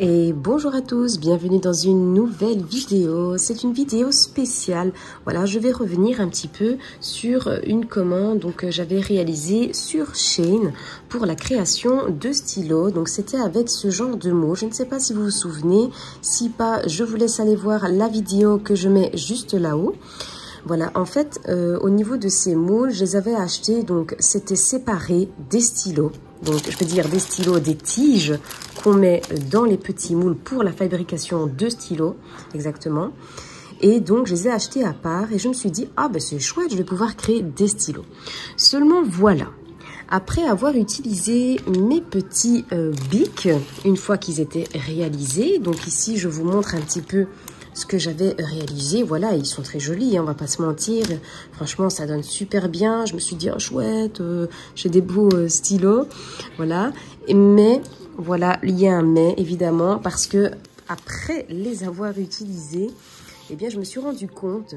Et bonjour à tous, bienvenue dans une nouvelle vidéo. C'est une vidéo spéciale. Voilà, je vais revenir un petit peu sur une commande que j'avais réalisée sur Shein pour la création de stylos. Donc c'était avec ce genre de mots. Je ne sais pas si vous vous souvenez. Si pas, je vous laisse aller voir la vidéo que je mets juste là-haut. Voilà, en fait, au niveau de ces moules, je les avais achetés, donc c'était séparé des stylos. Donc, je veux dire des stylos, des tiges qu'on met dans les petits moules pour la fabrication de stylos, exactement. Et donc, je les ai achetés à part et je me suis dit, ah ben c'est chouette, je vais pouvoir créer des stylos. Seulement, voilà. Après avoir utilisé mes petits bics, une fois qu'ils étaient réalisés, donc ici, je vous montre un petit peu ce que j'avais réalisé. Voilà, ils sont très jolis, hein, on va pas se mentir. Franchement, ça donne super bien. Je me suis dit, oh chouette, j'ai des beaux stylos. Voilà. Mais, voilà, il y a un mais, évidemment, parce que après les avoir utilisés, eh bien, je me suis rendu compte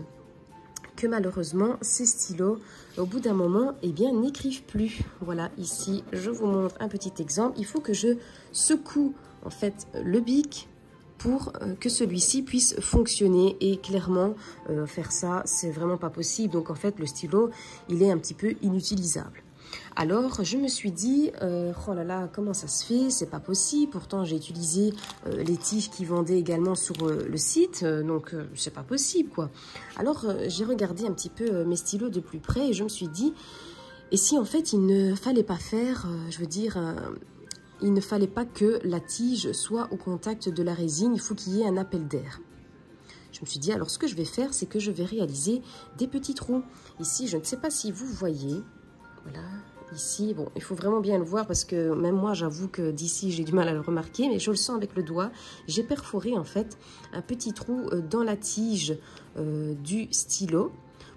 que malheureusement, ces stylos, au bout d'un moment, eh bien, n'écrivent plus. Voilà, ici, je vous montre un petit exemple. Il faut que je secoue, en fait, le bic pour que celui-ci puisse fonctionner. Et clairement, faire ça, c'est vraiment pas possible. Donc, en fait, le stylo, il est un petit peu inutilisable. Alors, je me suis dit, oh là là, comment ça se fait? C'est pas possible. Pourtant, j'ai utilisé les tiges qui vendaient également sur le site. Donc, c'est pas possible, quoi. Alors, j'ai regardé un petit peu mes stylos de plus près et je me suis dit, et si en fait, il ne fallait pas faire, je veux dire, il ne fallait pas que la tige soit au contact de la résine, il faut qu'il y ait un appel d'air. Je me suis dit, alors ce que je vais faire, c'est que je vais réaliser des petits trous. Ici, je ne sais pas si vous voyez, voilà, ici, bon, il faut vraiment bien le voir parce que même moi, j'avoue que d'ici, j'ai du mal à le remarquer, mais je le sens avec le doigt. J'ai perforé en fait un petit trou dans la tige du stylo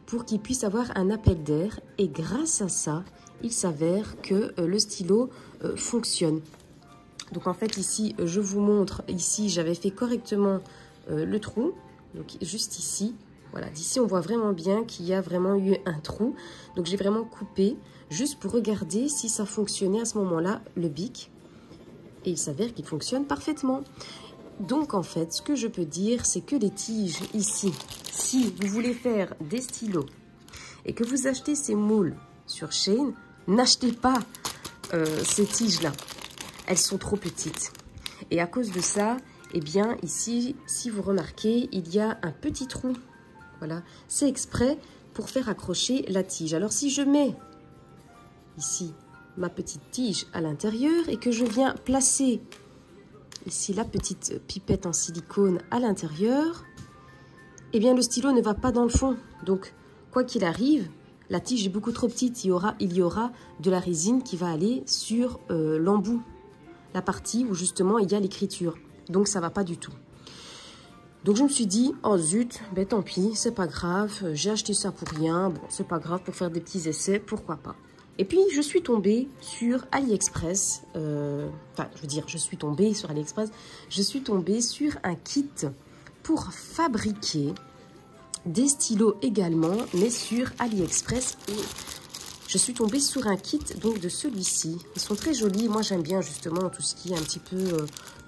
pour qu'il puisse avoir un appel d'air et grâce à ça, il s'avère que le stylo fonctionne. Donc en fait ici, je vous montre, ici j'avais fait correctement le trou, donc juste ici. Voilà, d'ici on voit vraiment bien qu'il y a vraiment eu un trou. Donc j'ai vraiment coupé juste pour regarder si ça fonctionnait à ce moment-là, le bic. Et il s'avère qu'il fonctionne parfaitement. Donc en fait, ce que je peux dire, c'est que les tiges ici, si vous voulez faire des stylos et que vous achetez ces moules sur Shein, n'achetez pas ces tiges-là. Elles sont trop petites. Et à cause de ça, eh bien, ici, si vous remarquez, il y a un petit trou. Voilà, c'est exprès pour faire accrocher la tige. Alors, si je mets ici ma petite tige à l'intérieur et que je viens placer ici la petite pipette en silicone à l'intérieur, eh bien, le stylo ne va pas dans le fond. Donc, quoi qu'il arrive, la tige est beaucoup trop petite. Il y aura de la résine qui va aller sur l'embout, la partie où justement il y a l'écriture. Donc ça va pas du tout. Donc je me suis dit, oh zut, ben tant pis, c'est pas grave, j'ai acheté ça pour rien, bon c'est pas grave, pour faire des petits essais, pourquoi pas. Et puis je suis tombée sur AliExpress, enfin je veux dire, je suis tombée sur AliExpress, je suis tombée sur un kit pour fabriquer des stylos également, mais sur AliExpress. Et je suis tombée sur un kit donc de celui-ci. Ils sont très jolis. Moi, j'aime bien justement tout ce qui est un petit peu,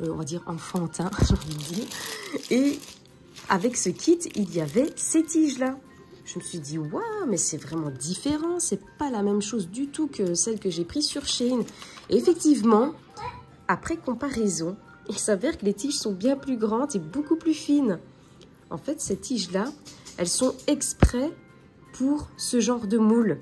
on va dire, enfantin, j'ai envie de dire. Et avec ce kit, il y avait ces tiges-là. Je me suis dit, waouh, mais c'est vraiment différent. C'est pas la même chose du tout que celle que j'ai prise sur Shein. Et effectivement, après comparaison, il s'avère que les tiges sont bien plus grandes et beaucoup plus fines. En fait, ces tiges-là, elles sont exprès pour ce genre de moule.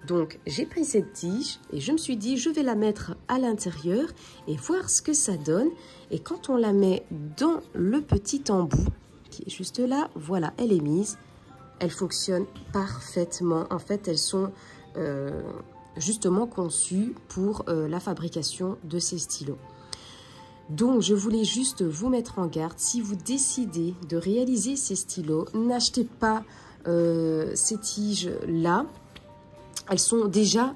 Donc, j'ai pris cette tige et je me suis dit, je vais la mettre à l'intérieur et voir ce que ça donne. Et quand on la met dans le petit embout, qui est juste là, voilà, elle est mise. Elle fonctionne parfaitement. En fait, elles sont justement conçues pour la fabrication de ces stylos. Donc, je voulais juste vous mettre en garde. Si vous décidez de réaliser ces stylos, n'achetez pas ces tiges-là. Elles sont déjà,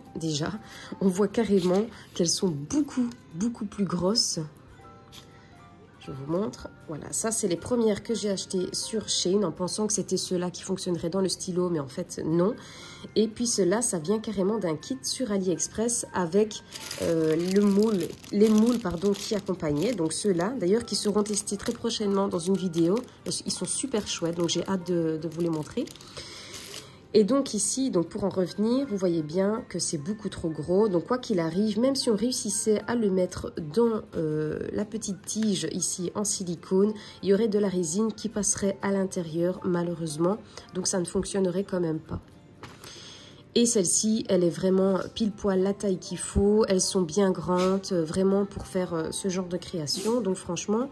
on voit carrément qu'elles sont beaucoup plus grosses. Je Je vous montre. Voilà, ça c'est les premières que j'ai achetées sur Shein en pensant que c'était ceux-là qui fonctionneraient dans le stylo, mais en fait non. Et puis ceux-là, ça vient carrément d'un kit sur AliExpress avec les moules pardon, qui accompagnaient. Donc ceux-là, d'ailleurs, qui seront testés très prochainement dans une vidéo. Ils sont super chouettes, donc j'ai hâte de vous les montrer. Et donc ici, donc pour en revenir, vous voyez bien que c'est beaucoup trop gros. Donc quoi qu'il arrive, même si on réussissait à le mettre dans la petite tige ici en silicone, il y aurait de la résine qui passerait à l'intérieur malheureusement. Donc ça ne fonctionnerait quand même pas. Et celle-ci, elle est vraiment pile poil la taille qu'il faut. Elles sont bien grandes, vraiment pour faire ce genre de création. Donc franchement,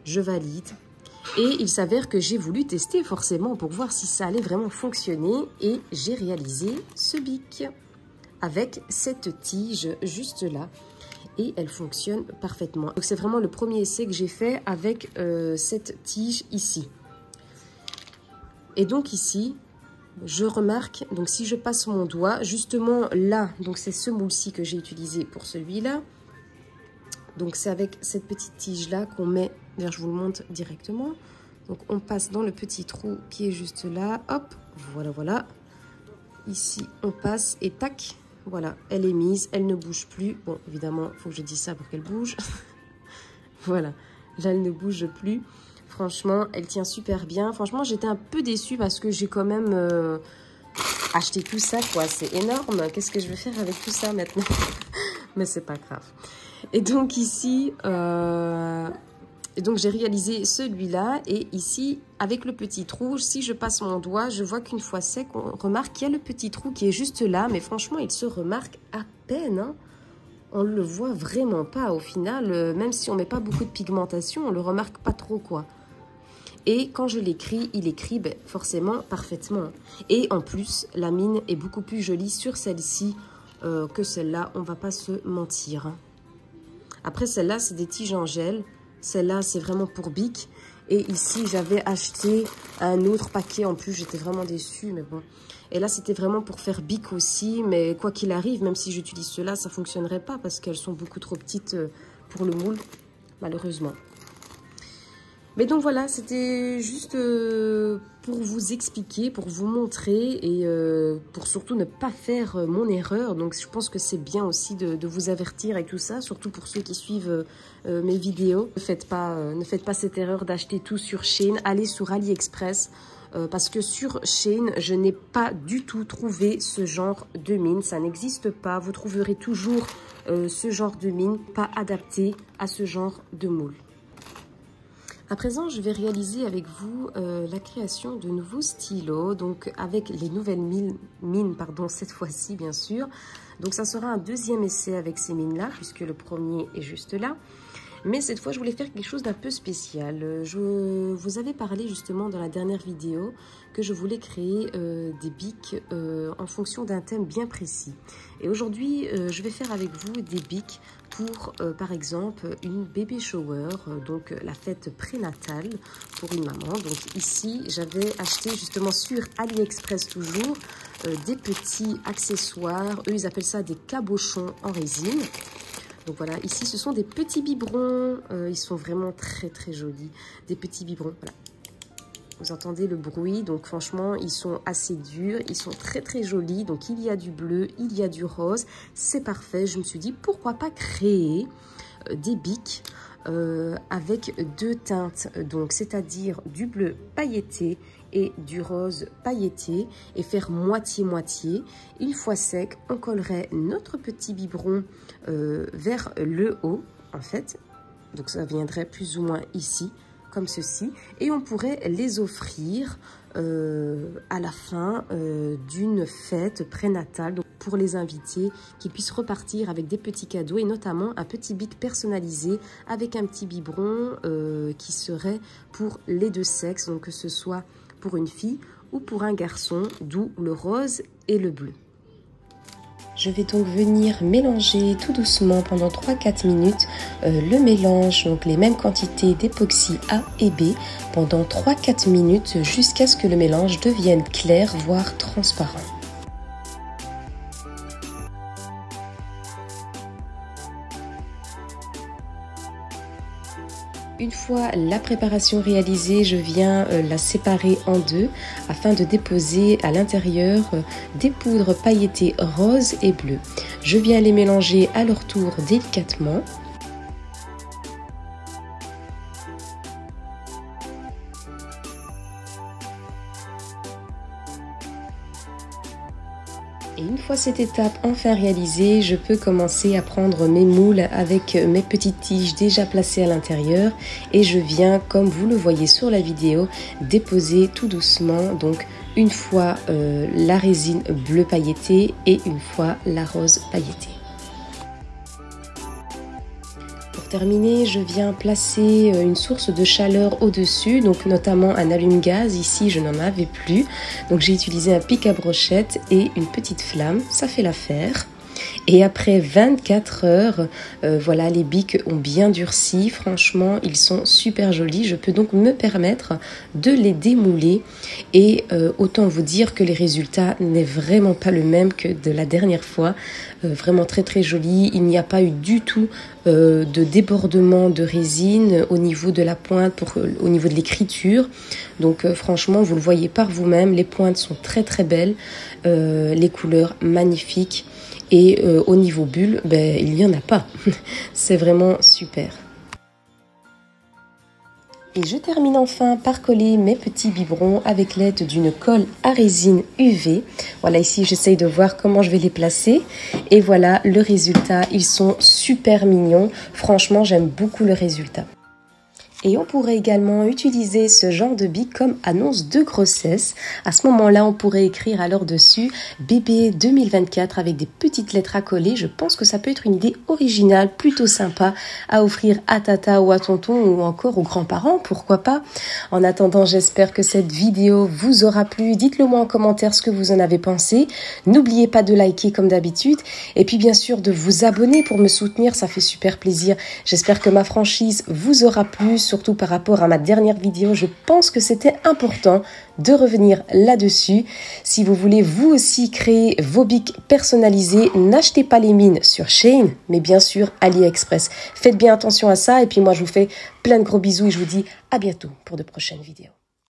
je valide. Et il s'avère que j'ai voulu tester forcément pour voir si ça allait vraiment fonctionner. Et j'ai réalisé ce bic avec cette tige juste là. Et elle fonctionne parfaitement. Donc c'est vraiment le premier essai que j'ai fait avec cette tige ici. Et donc ici, je remarque, donc si je passe mon doigt, justement là, donc c'est ce moule-ci que j'ai utilisé pour celui-là. Donc c'est avec cette petite tige là qu'on met, d'ailleurs je vous le montre directement. Donc on passe dans le petit trou qui est juste là, hop, voilà, voilà. Ici on passe et tac, voilà, elle est mise, elle ne bouge plus. Bon évidemment, il faut que je dise ça pour qu'elle bouge. Voilà, là elle ne bouge plus. Franchement, elle tient super bien. Franchement, j'étais un peu déçue parce que j'ai quand même acheté tout ça, quoi. C'est énorme. Qu'est-ce que je vais faire avec tout ça maintenant? Mais c'est pas grave. Et donc ici, donc j'ai réalisé celui-là. Et ici, avec le petit trou, si je passe mon doigt, je vois qu'une fois sec, on remarque qu'il y a le petit trou qui est juste là. Mais franchement, il se remarque à peine, hein. On ne le voit vraiment pas au final. Même si on met pas beaucoup de pigmentation, on le remarque pas trop, quoi. Et quand je l'écris, il écrit forcément parfaitement. Et en plus, la mine est beaucoup plus jolie sur celle-ci que celle-là. On ne va pas se mentir. Après, celle-là, c'est des tiges en gel. Celle-là, c'est vraiment pour Bic. Et ici, j'avais acheté un autre paquet en plus. J'étais vraiment déçue, mais bon. Et là, c'était vraiment pour faire Bic aussi. Mais quoi qu'il arrive, même si j'utilise cela, ça ne fonctionnerait pas parce qu'elles sont beaucoup trop petites pour le moule, malheureusement. Mais donc voilà, c'était juste pour vous expliquer, pour vous montrer et pour surtout ne pas faire mon erreur. Donc je pense que c'est bien aussi de vous avertir et tout ça, surtout pour ceux qui suivent mes vidéos. Ne faites pas cette erreur d'acheter tout sur Shein, allez sur AliExpress. Parce que sur Shein, je n'ai pas du tout trouvé ce genre de mine. Ça n'existe pas. Vous trouverez toujours ce genre de mine pas adapté à ce genre de moule. À présent, je vais réaliser avec vous la création de nouveaux stylos, donc avec les nouvelles mines, pardon, cette fois-ci bien sûr. Donc ça sera un deuxième essai avec ces mines-là, puisque le premier est juste là. Mais cette fois, je voulais faire quelque chose d'un peu spécial. Je vous avais parlé justement dans la dernière vidéo que je voulais créer des bics en fonction d'un thème bien précis. Et aujourd'hui, je vais faire avec vous des bics pour, par exemple, une baby shower, donc la fête prénatale pour une maman. Donc ici, j'avais acheté justement sur AliExpress toujours des petits accessoires. Eux, ils appellent ça des cabochons en résine. Donc voilà, ici ce sont des petits biberons, ils sont vraiment très très jolis, des petits biberons, voilà. Vous entendez le bruit, donc franchement ils sont assez durs, ils sont très très jolis, donc il y a du bleu, il y a du rose, c'est parfait. Je me suis dit pourquoi pas créer des bics avec deux teintes, donc c'est-à-dire du bleu pailleté et du rose pailleté et faire moitié-moitié. Une fois sec, on collerait notre petit biberon vers le haut en fait, donc ça viendrait plus ou moins ici comme ceci et on pourrait les offrir à la fin d'une fête prénatale, donc pour les invités qui puissent repartir avec des petits cadeaux et notamment un petit bic personnalisé avec un petit biberon qui serait pour les deux sexes, donc que ce soit pour une fille ou pour un garçon, d'où le rose et le bleu. Je vais donc venir mélanger tout doucement pendant 3-4 minutes le mélange, donc les mêmes quantités d'époxy A et B pendant 3-4 minutes jusqu'à ce que le mélange devienne clair voire transparent. Une fois la préparation réalisée, je viens la séparer en deux afin de déposer à l'intérieur des poudres pailletées roses et bleues. Je viens les mélanger à leur tour délicatement. Et une fois cette étape enfin réalisée, je peux commencer à prendre mes moules avec mes petites tiges déjà placées à l'intérieur et je viens, comme vous le voyez sur la vidéo, déposer tout doucement, donc une fois la résine bleue pailletée et une fois la rose pailletée. Pour terminer, je viens placer une source de chaleur au-dessus, donc notamment un allume-gaz. Ici, je n'en avais plus, donc j'ai utilisé un pic à brochette et une petite flamme, ça fait l'affaire. Et après 24 heures, voilà, les bics ont bien durci. Franchement, ils sont super jolis. Je peux donc me permettre de les démouler. Et autant vous dire que les résultats n'est vraiment pas le même que de la dernière fois. Vraiment très très joli. Il n'y a pas eu du tout de débordement de résine au niveau de la pointe, au niveau de l'écriture. Donc franchement, vous le voyez par vous-même. Les pointes sont très très belles. Les couleurs magnifiques. Et au niveau bulle, il n'y en a pas. C'est vraiment super. Et je termine enfin par coller mes petits biberons avec l'aide d'une colle à résine UV. Voilà, ici j'essaye de voir comment je vais les placer. Et voilà le résultat, ils sont super mignons. Franchement, j'aime beaucoup le résultat. Et on pourrait également utiliser ce genre de bic comme annonce de grossesse. À ce moment-là, on pourrait écrire alors dessus bébé 2024 avec des petites lettres à coller. Je pense que ça peut être une idée originale, plutôt sympa à offrir à tata ou à tonton ou encore aux grands-parents, pourquoi pas. En attendant, j'espère que cette vidéo vous aura plu. Dites-le moi en commentaire ce que vous en avez pensé. N'oubliez pas de liker comme d'habitude et puis bien sûr de vous abonner pour me soutenir, ça fait super plaisir. J'espère que ma franchise vous aura plu. Surtout par rapport à ma dernière vidéo, je pense que c'était important de revenir là-dessus. Si vous voulez vous aussi créer vos bics personnalisés, n'achetez pas les mines sur Shein, mais bien sûr AliExpress. Faites bien attention à ça et puis moi je vous fais plein de gros bisous et je vous dis à bientôt pour de prochaines vidéos.